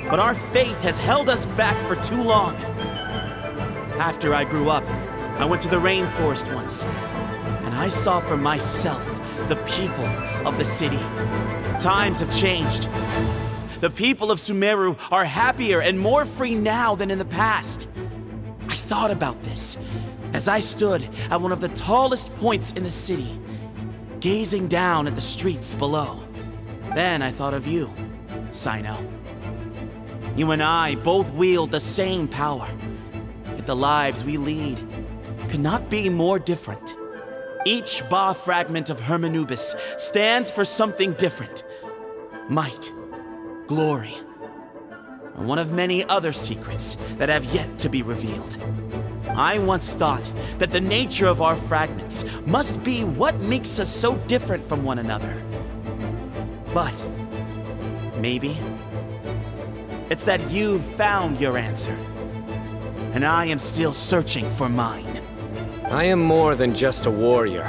but our faith has held us back for too long. After I grew up, I went to the rainforest once, and I saw for myself the people of the city. Times have changed. The people of Sumeru are happier and more free now than in the past. I thought about this as I stood at one of the tallest points in the city, gazing down at the streets below. Then I thought of you, Cyno. You and I both wield the same power, yet the lives we lead could not be more different. Each Ba fragment of Hermanubis stands for something different. Might, glory, and one of many other secrets that have yet to be revealed. I once thought that the nature of our fragments must be what makes us so different from one another. But maybe it's that you've found your answer, and I am still searching for mine. I am more than just a warrior.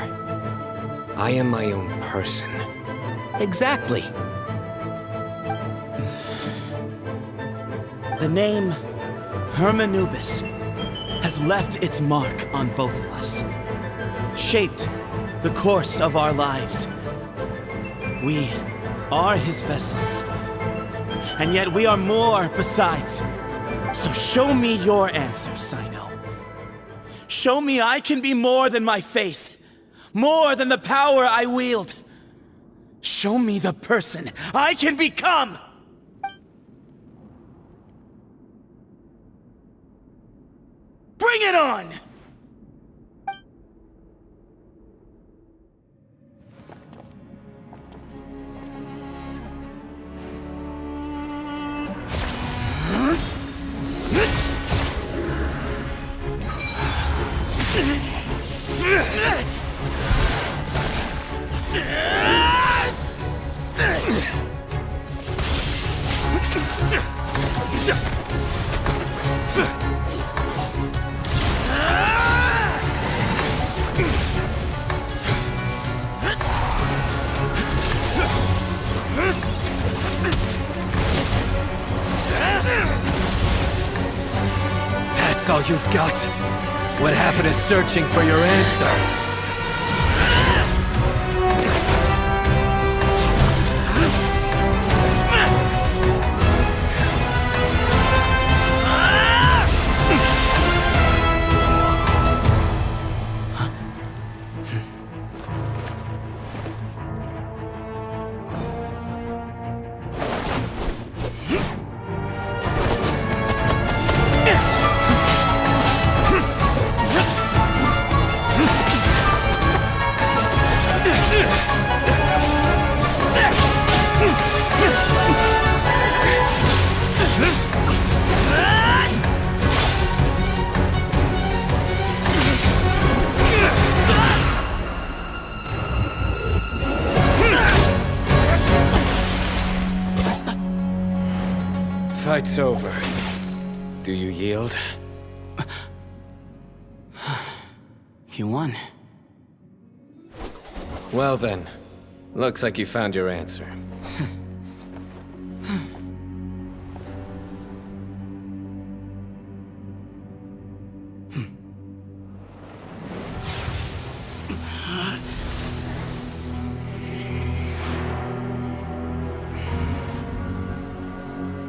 I am my own person. Exactly. The name Hermanubis has left its mark on both of us, shaped the course of our lives. We are his vessels, and yet we are more besides. So show me your answer, Cyno. Show me I can be more than my faith, more than the power I wield. Show me the person I can become! Bring it on! That's all you've got? What happened to searching for your answer? Fight's over. Do you yield? You won. Well then, looks like you found your answer.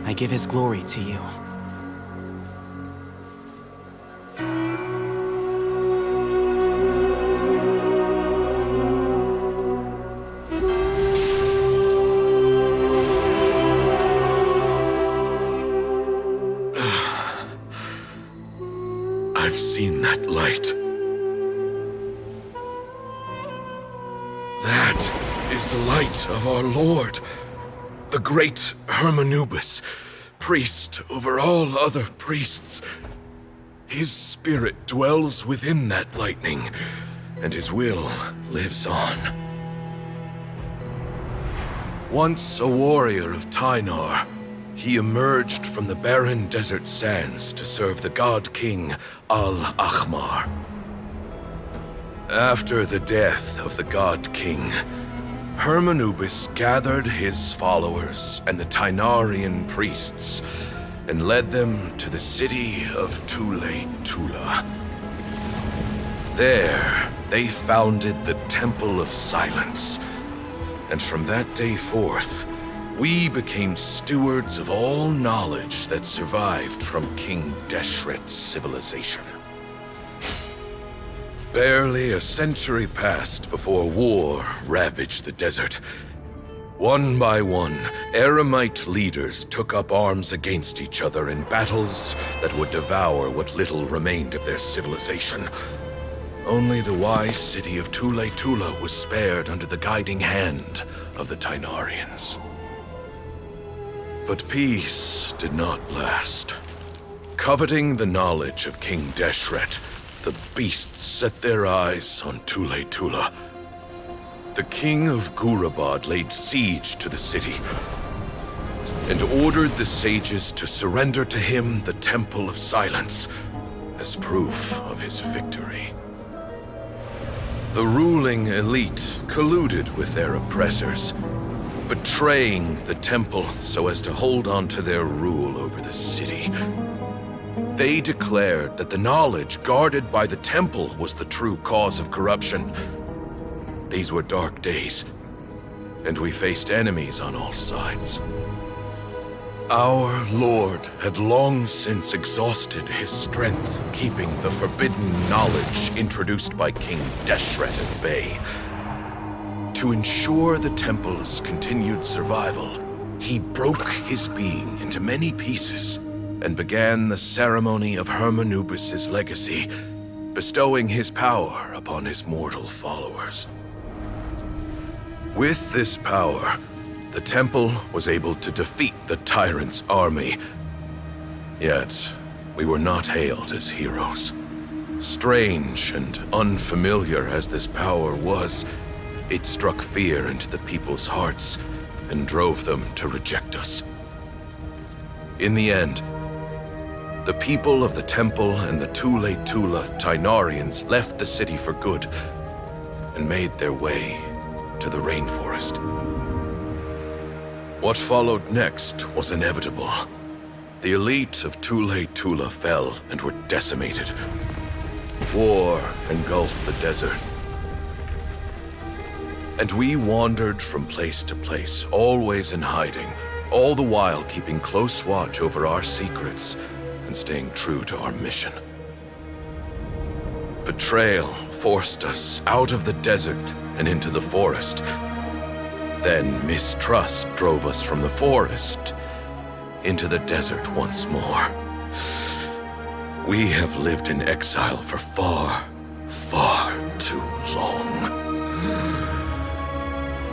I give his glory to you. I've seen that light. That is the light of our Lord, the great Hermanubis, priest over all other priests. His spirit dwells within that lightning, and his will lives on. Once a warrior of Tynar, he emerged from the barren desert sands to serve the god king Al-Ahmar. After the death of the god king, Hermanubis gathered his followers and the Tainarian priests and led them to the city of Tula. There, they founded the Temple of Silence, and from that day forth, we became stewards of all knowledge that survived from King Deshret's civilization. Barely a century passed before war ravaged the desert. One by one, Eremite leaders took up arms against each other in battles that would devour what little remained of their civilization. Only the wise city of Tula was spared under the guiding hand of the Tainarians. But peace did not last. Coveting the knowledge of King Deshret, the beasts set their eyes on Tula. The king of Gurabad laid siege to the city and ordered the sages to surrender to him the Temple of Silence as proof of his victory. The ruling elite colluded with their oppressors, betraying the temple so as to hold on to their rule over the city. They declared that the knowledge guarded by the temple was the true cause of corruption. These were dark days, and we faced enemies on all sides. Our Lord had long since exhausted his strength, keeping the forbidden knowledge introduced by King Deshret at bay. To ensure the temple's continued survival, he broke his being into many pieces and began the ceremony of Hermanubis' legacy, bestowing his power upon his mortal followers. With this power, the temple was able to defeat the tyrant's army. Yet, we were not hailed as heroes. Strange and unfamiliar as this power was, it struck fear into the people's hearts and drove them to reject us. In the end, the people of the temple and the Tula Tainarians left the city for good and made their way to the rainforest. What followed next was inevitable. The elite of Tula fell and were decimated. War engulfed the desert. And we wandered from place to place, always in hiding, all the while keeping close watch over our secrets and staying true to our mission. Betrayal forced us out of the desert and into the forest. Then mistrust drove us from the forest into the desert once more. We have lived in exile for far, far too long.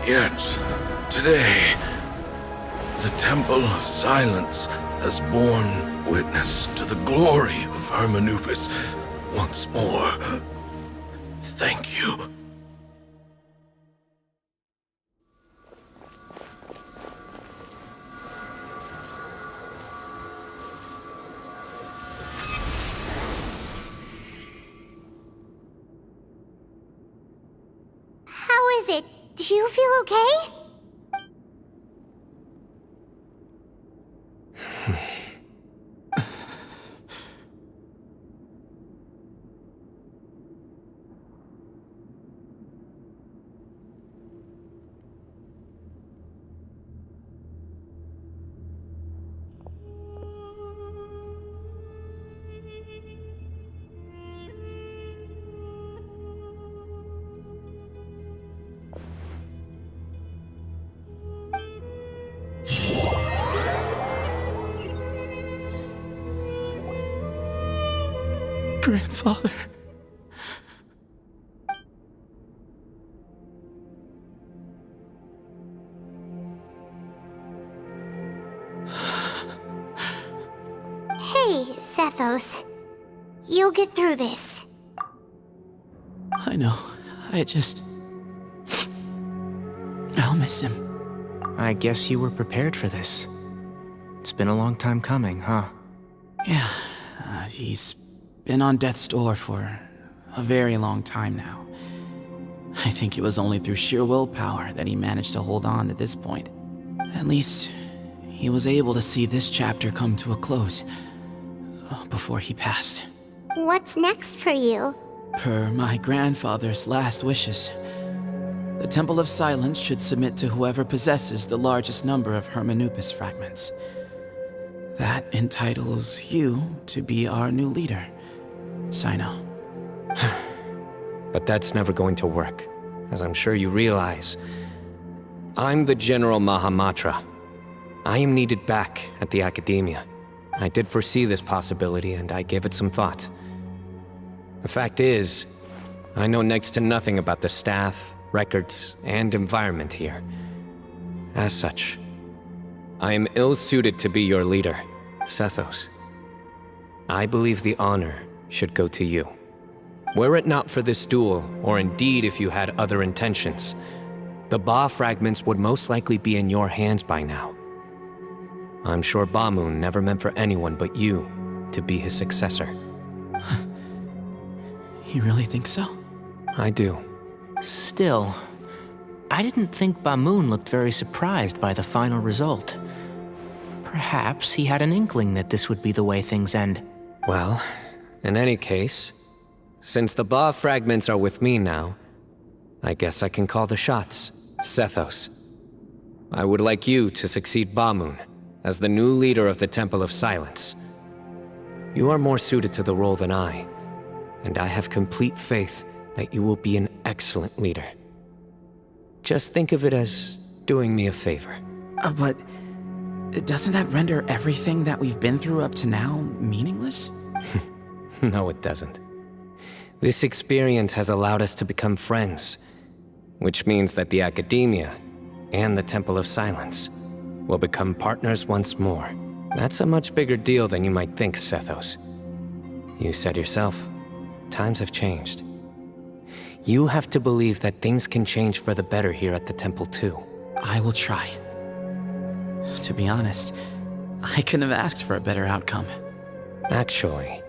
Yet, today, the Temple of Silence has borne witness to the glory of Hermanubis once more. Thank you. How is it? Do you feel okay? Grandfather. Hey, Sethos. You'll get through this. I know. I'll miss him. I guess you were prepared for this. It's been a long time coming, huh? Yeah, he's been on death's door for a very long time now. I think it was only through sheer willpower that he managed to hold on to this point. At least, he was able to see this chapter come to a close before he passed. What's next for you? Per my grandfather's last wishes, the Temple of Silence should submit to whoever possesses the largest number of Hermanupis fragments. That entitles you to be our new leader, Cyno. But that's never going to work, as I'm sure you realize. I'm the General Mahamatra. I am needed back at the Akademiya. I did foresee this possibility, and I gave it some thought. The fact is, I know next to nothing about the staff, records, and environment here. As such, I am ill-suited to be your leader, Sethos. I believe the honor should go to you. Were it not for this duel, or indeed if you had other intentions, the Ba fragments would most likely be in your hands by now. I'm sure Bamun never meant for anyone but you to be his successor. You really think so? I do. Still, I didn't think Bamun looked very surprised by the final result. Perhaps he had an inkling that this would be the way things end. Well, in any case, since the Ba fragments are with me now, I guess I can call the shots. Sethos, I would like you to succeed Bamun as the new leader of the Temple of Silence. You are more suited to the role than I, and I have complete faith that you will be an excellent leader. Just think of it as doing me a favor. But doesn't that render everything that we've been through up to now meaningless? No, it doesn't. This experience has allowed us to become friends, which means that the Akademiya and the Temple of Silence will become partners once more. That's a much bigger deal than you might think, Sethos. You said yourself, times have changed. You have to believe that things can change for the better here at the temple too. I will try. To be honest, I couldn't have asked for a better outcome. Actually,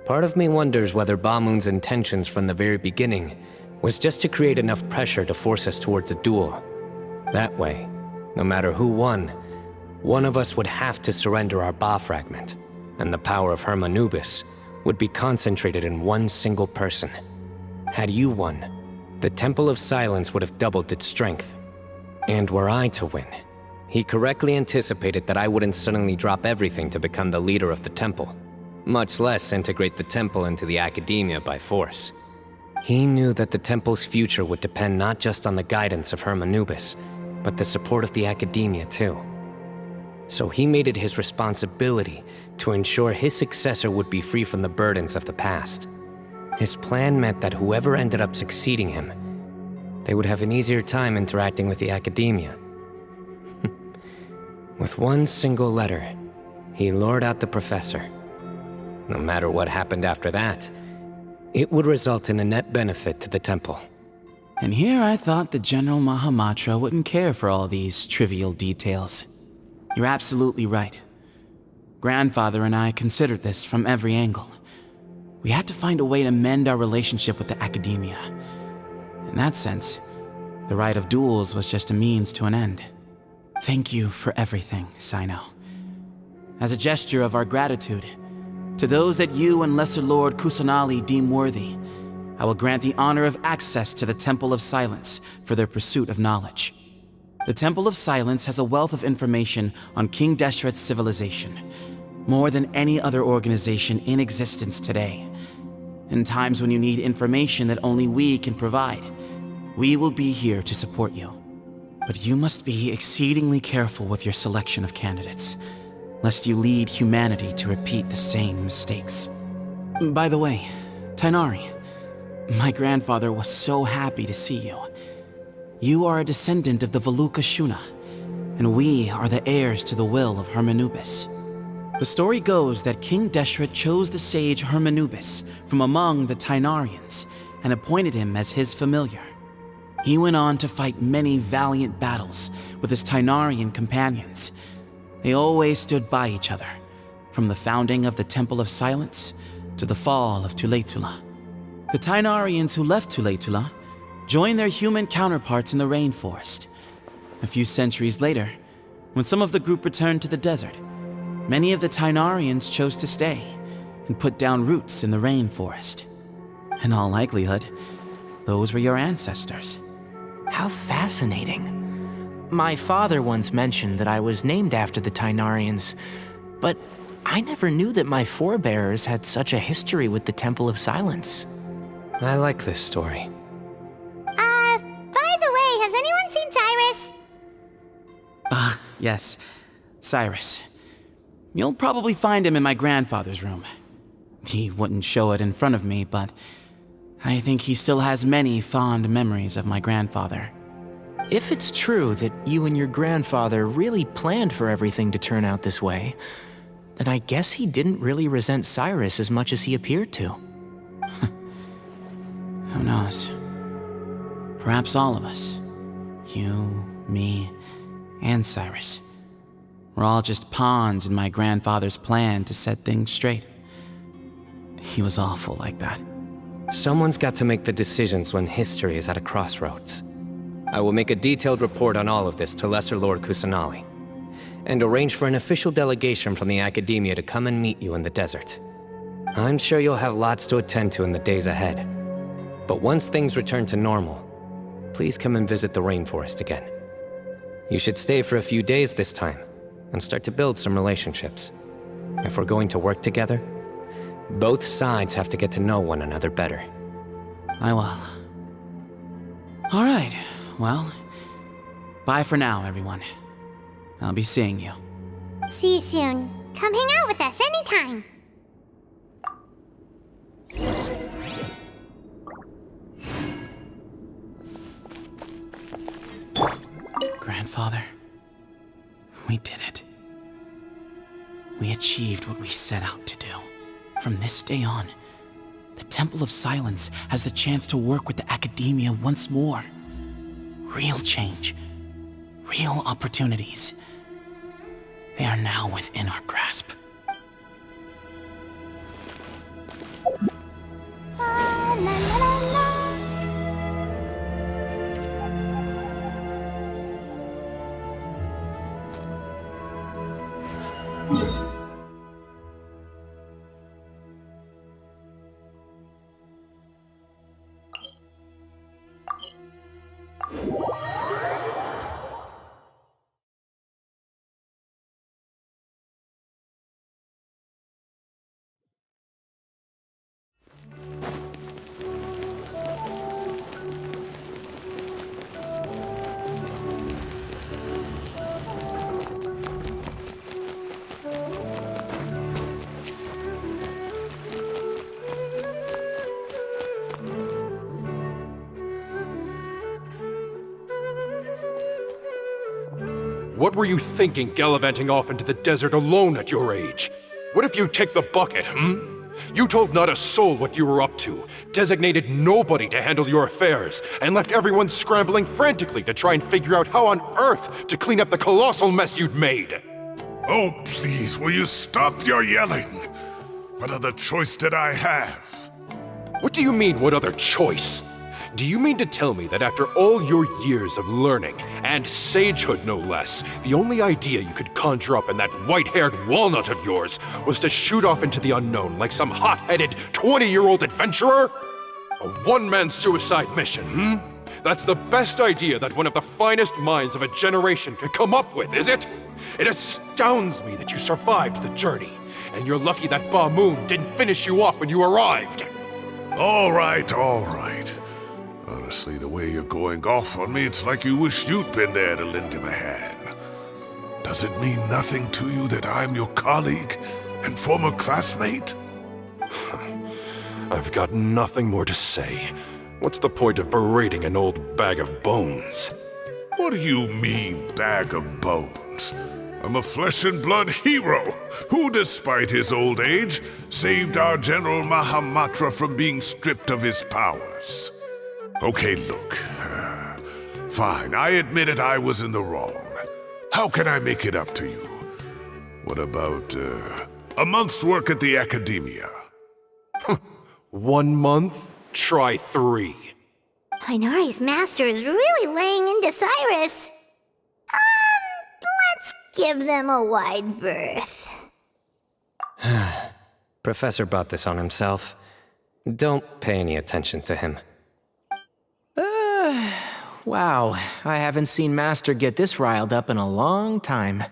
part of me wonders whether Bamun's intentions from the very beginning was just to create enough pressure to force us towards a duel. That way, no matter who won, one of us would have to surrender our Ba fragment, and the power of Hermanubis would be concentrated in one single person. Had you won, the Temple of Silence would have doubled its strength. And were I to win, he correctly anticipated that I wouldn't suddenly drop everything to become the leader of the temple, much less integrate the temple into the Akademiya by force. He knew that the temple's future would depend not just on the guidance of Hermanubis, but the support of the Akademiya too. So he made it his responsibility to ensure his successor would be free from the burdens of the past. His plan meant that whoever ended up succeeding him, they would have an easier time interacting with the Akademiya. With one single letter, he lured out the professor. No matter what happened after that, it would result in a net benefit to the temple. And here I thought the General Mahamatra wouldn't care for all these trivial details. You're absolutely right. Grandfather and I considered this from every angle. We had to find a way to mend our relationship with the Akademiya. In that sense, the right of duels was just a means to an end. Thank you for everything, Cyno. As a gesture of our gratitude, to those that you and Lesser Lord Kusanali deem worthy, I will grant the honor of access to the Temple of Silence for their pursuit of knowledge. The Temple of Silence has a wealth of information on King Deshret's civilization, more than any other organization in existence today. In times when you need information that only we can provide, we will be here to support you. But you must be exceedingly careful with your selection of candidates, lest you lead humanity to repeat the same mistakes. By the way, Tainari, my grandfather was so happy to see you. You are a descendant of the Veluka Shuna, and we are the heirs to the will of Hermanubis. The story goes that King Deshret chose the sage Hermanubis from among the Tainarians and appointed him as his familiar. He went on to fight many valiant battles with his Tainarian companions. They always stood by each other, from the founding of the Temple of Silence to the fall of Tuletula. The Tainarians who left Tuletula joined their human counterparts in the rainforest. A few centuries later, when some of the group returned to the desert, many of the Tainarians chose to stay and put down roots in the rainforest. In all likelihood, those were your ancestors. How fascinating. My father once mentioned that I was named after the Tainarians, but I never knew that my forebears had such a history with the Temple of Silence. I like this story. By the way, has anyone seen Cyrus? Yes, Cyrus. You'll probably find him in my grandfather's room. He wouldn't show it in front of me, but I think he still has many fond memories of my grandfather. If it's true that you and your grandfather really planned for everything to turn out this way, then I guess he didn't really resent Cyrus as much as he appeared to. Who knows? Perhaps all of us. You, me, and Cyrus. We're all just pawns in my grandfather's plan to set things straight. He was awful like that. Someone's got to make the decisions when history is at a crossroads. I will make a detailed report on all of this to Lesser Lord Kusanali, and arrange for an official delegation from the Akademiya to come and meet you in the desert. I'm sure you'll have lots to attend to in the days ahead. But once things return to normal, please come and visit the rainforest again. You should stay for a few days this time, and start to build some relationships. If we're going to work together, both sides have to get to know one another better. I will. All right, well, bye for now, everyone. I'll be seeing you. See you soon. Come hang out with us anytime. Grandfather, we did it. We achieved what we set out to do. From this day on, the Temple of Silence has the chance to work with the Akademiya once more. Real change, real opportunities. They are now within our grasp. La, la, la, la. What were you thinking gallivanting off into the desert alone at your age? What if you take the bucket, You told not a soul what you were up to, designated nobody to handle your affairs, and left everyone scrambling frantically to try and figure out how on earth to clean up the colossal mess you'd made. Oh, please, will you stop your yelling? What other choice did I have? What do you mean, what other choice? Do you mean to tell me that after all your years of learning, and sagehood no less, the only idea you could conjure up in that white-haired walnut of yours was to shoot off into the unknown like some hot-headed 20-year-old adventurer? A one-man suicide mission, That's the best idea that one of the finest minds of a generation could come up with, is it? It astounds me that you survived the journey, and you're lucky that Ba Moon didn't finish you off when you arrived. All right, all right. Honestly, the way you're going off on me, it's like you wish you'd been there to lend him a hand. Does it mean nothing to you that I'm your colleague and former classmate? I've got nothing more to say. What's the point of berating an old bag of bones? What do you mean, bag of bones? I'm a flesh and blood hero who, despite his old age, saved our General Mahamatra from being stripped of his powers. Okay, look. Fine, I admit it, I was in the wrong. How can I make it up to you? What about, a month's work at the Akademiya? 1 month? Try 3. Hinari's master is really laying into Cyrus. Let's give them a wide berth. Professor brought this on himself. Don't pay any attention to him. Wow, I haven't seen Master get this riled up in a long time.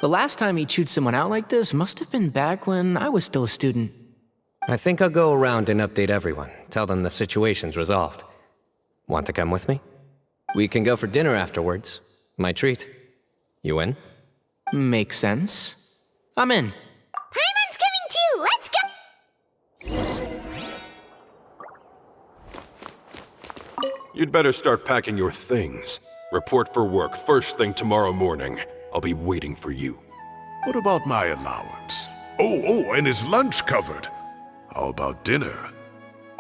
The last time he chewed someone out like this must have been back when I was still a student. I think I'll go around and update everyone, tell them the situation's resolved. Want to come with me? We can go for dinner afterwards. My treat. You in? Makes sense. I'm in. Paimon's coming too! Let's go! You'd better start packing your things. Report for work first thing tomorrow morning. I'll be waiting for you. What about my allowance? Oh, and is lunch covered? How about dinner?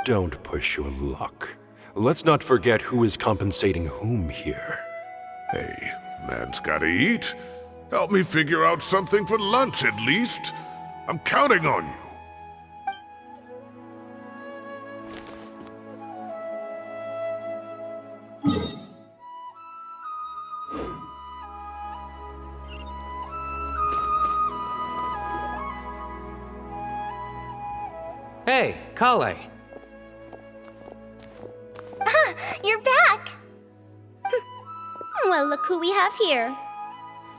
Don't push your luck. Let's not forget who is compensating whom here. Hey, man's gotta eat. Help me figure out something for lunch at least. I'm counting on you. Hey, Kale. You're back! Well, look who we have here.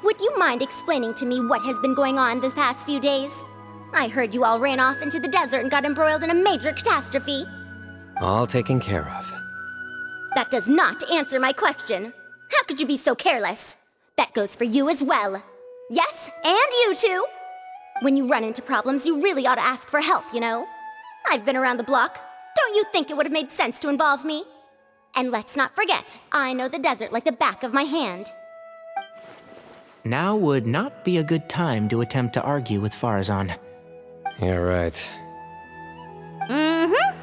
Would you mind explaining to me what has been going on this past few days? I heard you all ran off into the desert and got embroiled in a major catastrophe. All taken care of. That does not answer my question. How could you be so careless? That goes for you as well. Yes, and you too. When you run into problems, you really ought to ask for help, you know? I've been around the block. Don't you think it would have made sense to involve me? And let's not forget, I know the desert like the back of my hand. Now would not be a good time to attempt to argue with Farazan. You're right. Mm-hmm.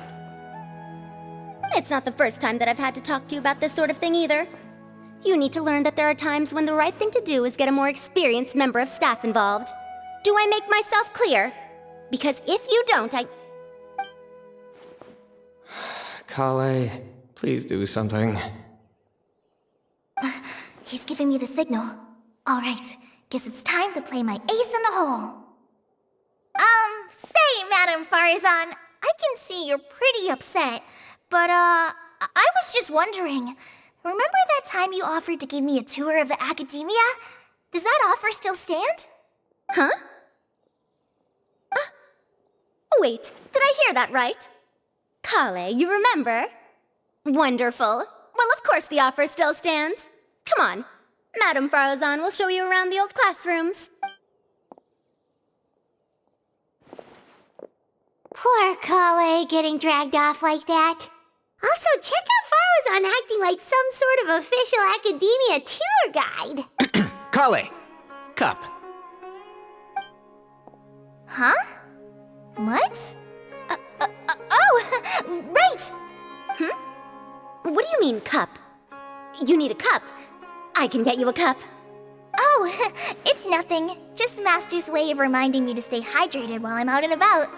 It's not the first time that I've had to talk to you about this sort of thing either. You need to learn that there are times when the right thing to do is get a more experienced member of staff involved. Do I make myself clear? Because if you don't, Kale, please do something. He's giving me the signal. All right, guess it's time to play my ace in the hole. Say, Madam Farazan, I can see you're pretty upset, but, I was just wondering, remember that time you offered to give me a tour of the Akademiya? Does that offer still stand? Huh? Wait, did I hear that right? Kale, you remember? Wonderful. Well, of course the offer still stands. Come on. Madam Farazan will show you around the old classrooms. Poor Kale getting dragged off like that. Also, check out Farazan acting like some sort of official Akademiya tour guide. Kale! Cup. Huh? What? Oh, right! What do you mean, cup? You need a cup. I can get you a cup. Oh, it's nothing. Just Master's way of reminding me to stay hydrated while I'm out and about.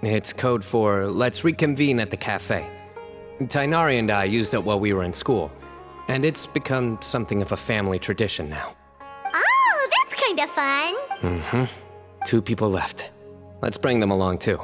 It's code for let's reconvene at the cafe. Tainari and I used it while we were in school, and it's become something of a family tradition now. Oh, that's kind of fun. 2 people left. Let's bring them along too.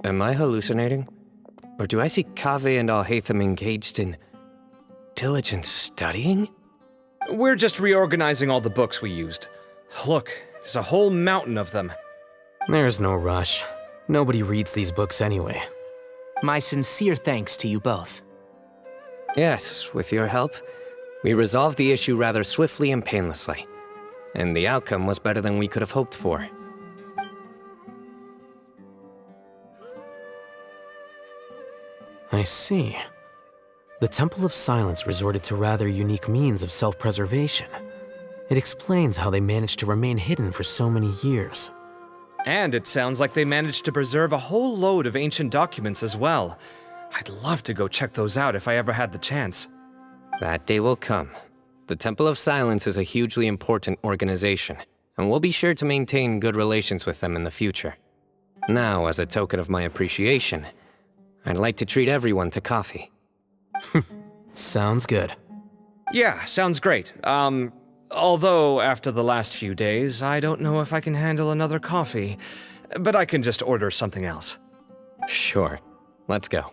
Am I hallucinating? Or do I see Kaveh and Alhaitham engaged in diligent studying? We're just reorganizing all the books we used. Look, there's a whole mountain of them. There's no rush. Nobody reads these books anyway. My sincere thanks to you both. Yes, with your help, we resolved the issue rather swiftly and painlessly. And the outcome was better than we could have hoped for. I see. The Temple of Silence resorted to rather unique means of self-preservation. It explains how they managed to remain hidden for so many years. And it sounds like they managed to preserve a whole load of ancient documents as well. I'd love to go check those out if I ever had the chance. That day will come. The Temple of Silence is a hugely important organization, and we'll be sure to maintain good relations with them in the future. Now, as a token of my appreciation, I'd like to treat everyone to coffee. Sounds good. Yeah, sounds great. Although after the last few days, I don't know if I can handle another coffee, but I can just order something else. Sure. Let's go.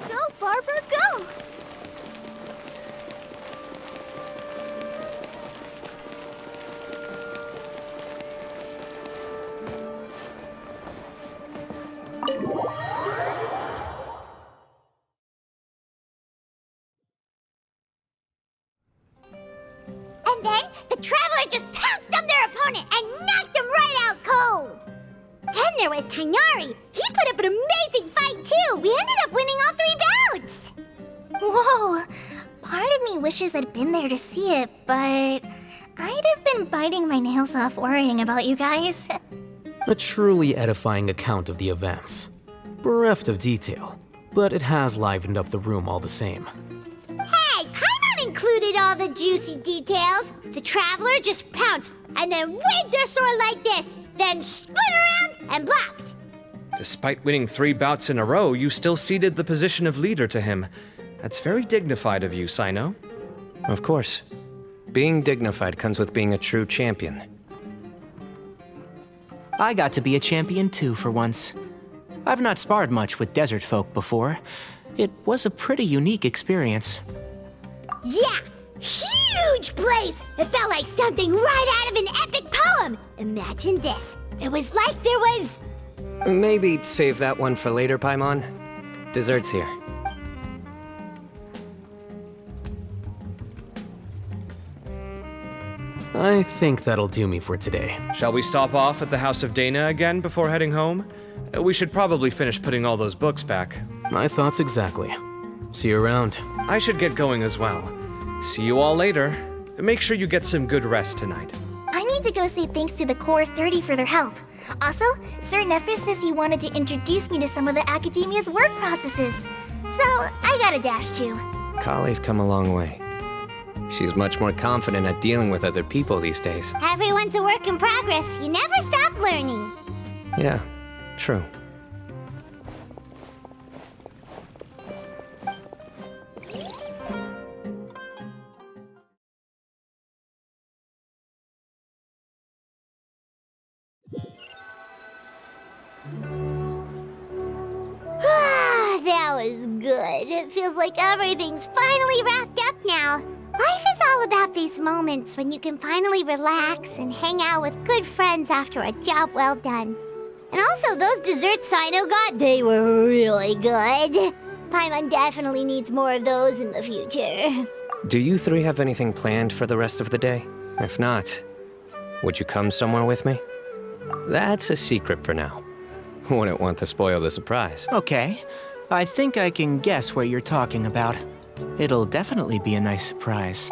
Go, Barbara, go! And then the Traveler just pounced on their opponent and knocked them right out cold. Then there was Tighnari. He put up an amazing fight too. We ended up winning all 3 bouts. Whoa! Part of me wishes I'd been there to see it, but I'd have been biting my nails off worrying about you guys. A truly edifying account of the events. Bereft of detail, but it has livened up the room all the same. Hey, Paimon included all the juicy details. The Traveler just pounced and then waved their sword like this, then spun around and blocked. Despite winning 3 bouts in a row, you still ceded the position of leader to him. That's very dignified of you, Cyno. Of course. Being dignified comes with being a true champion. I got to be a champion too for once. I've not sparred much with desert folk before. It was a pretty unique experience. Yeah, huge place. It felt like something right out of an epic poem. Imagine this. It was like there was... Maybe save that one for later, Paimon. Dessert's here. I think that'll do me for today. Shall we stop off at the House of Dana again before heading home? We should probably finish putting all those books back. My thoughts exactly. See you around. I should get going as well. See you all later. Make sure you get some good rest tonight. I need to go say thanks to the Core 30 for their help. Also, Sir Nephis says he wanted to introduce me to some of the Akademiya's work processes. So, I gotta dash too. Kale's come a long way. She's much more confident at dealing with other people these days. Everyone's a work in progress. You never stop learning. Yeah, true. That was good. It feels like everything's finally wrapped up now. Life is all about these moments when you can finally relax and hang out with good friends after a job well done. And also, those desserts Cyno got, they were really good. Paimon definitely needs more of those in the future. Do you 3 have anything planned for the rest of the day? If not, would you come somewhere with me? That's a secret for now. Wouldn't want to spoil the surprise. Okay, I think I can guess what you're talking about. It'll definitely be a nice surprise.